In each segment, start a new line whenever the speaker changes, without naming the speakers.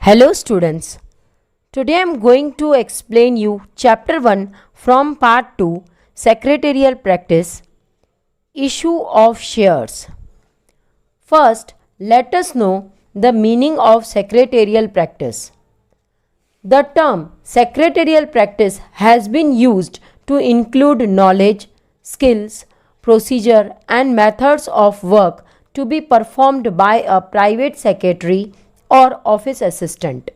Hello students. Today I am going to explain you chapter 1 from part 2 secretarial practice issue of shares. First, let us know the meaning of secretarial practice. The term secretarial practice has been used to include knowledge, skills, procedure and methods of work to be performed by a private secretary or office assistant.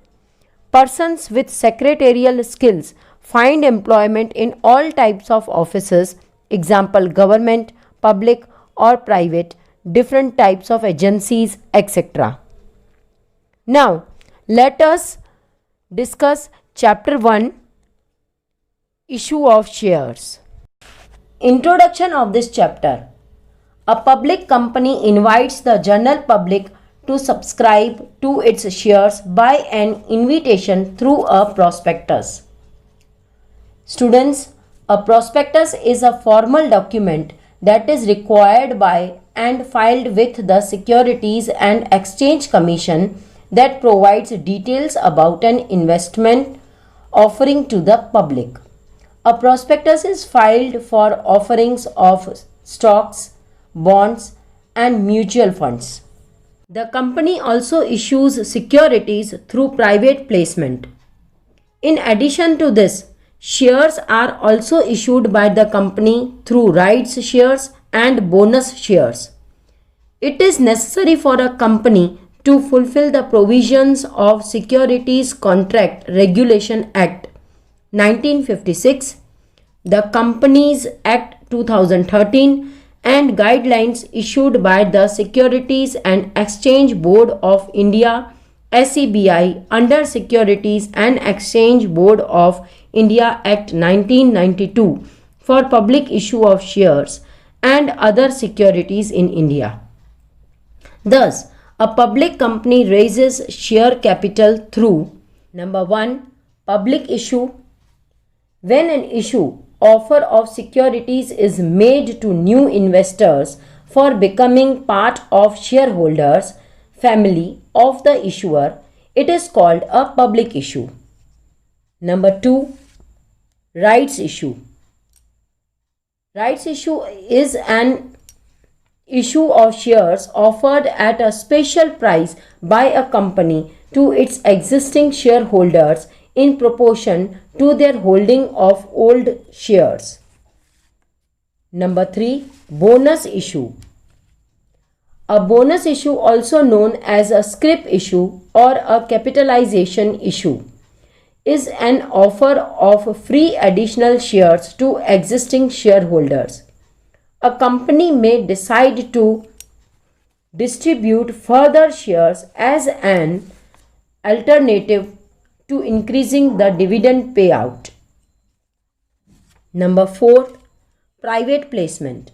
Persons with secretarial skills find employment in all types of offices, example government, public or private, different types of agencies, etc. Now, let us discuss chapter 1 issue of shares. Introduction of this chapter. A public company invites the general public to subscribe to its shares by an invitation through a prospectus. Students, a prospectus is a formal document that is required by and filed with the Securities and Exchange Commission that provides details about an investment offering to the public. A prospectus is filed for offerings of stocks, bonds, and mutual funds. The company also issues securities through private placement. In addition to this, shares are also issued by the company through rights shares and bonus shares. It is necessary for a company to fulfill the provisions of Securities Contract Regulation Act 1956, the Companies Act 2013, and guidelines issued by the Securities and Exchange Board of India SEBI under Securities and Exchange Board of India Act 1992 for public issue of shares and other securities in India. Thus, a public company raises share capital through number 1. Public issue. When an issue offer of securities is made to new investors for becoming part of shareholders family of the issuer, it is called a public issue. Number 2, rights issue. Rights issue is an issue of shares offered at a special price by a company to its existing shareholders in proportion to their holding of old shares. Number 3, bonus issue. A bonus issue, also known as a scrip issue or a capitalization issue, is an offer of free additional shares to existing shareholders. A company may decide to distribute further shares as an alternative to increasing the dividend payout. Number 4, private placement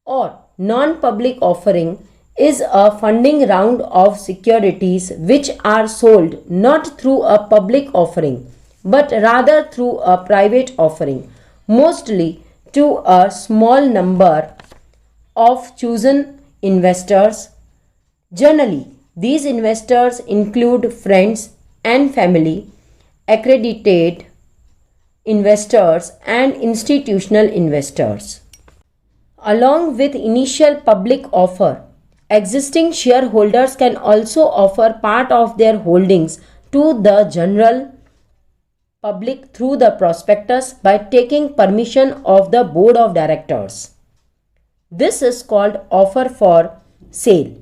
or non-public offering is a funding round of securities which are sold not through a public offering but rather through a private offering, mostly to a small number of chosen investors. Generally, these investors include friends and family, accredited investors and institutional investors. Along with initial public offer, existing shareholders can also offer part of their holdings to the general public through the prospectus by taking permission of the board of directors. This is called offer for sale.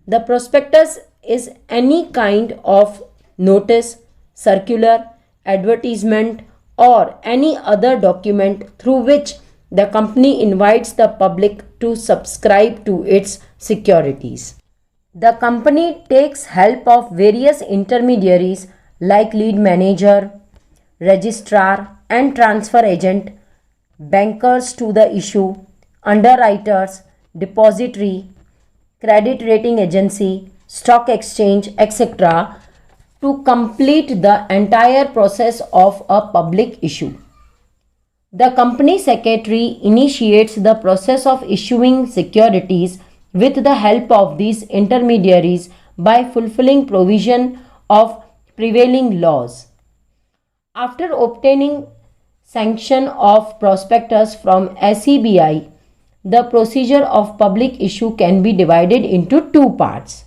The prospectus is any kind of notice, circular, advertisement or any other document through which the company invites the public to subscribe to its securities. The company takes help of various intermediaries like lead manager, registrar and transfer agent, bankers to the issue, underwriters, depository, credit rating agency, stock exchange, etc. to complete the entire process of a public issue. The company secretary initiates the process of issuing securities with the help of these intermediaries by fulfilling provision of prevailing laws. After obtaining sanction of prospectus from SEBI, the procedure of public issue can be divided into two parts.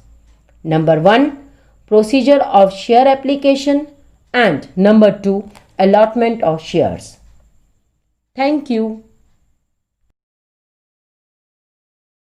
Number 1, procedure of share application, and number 2, allotment of shares. Thank you.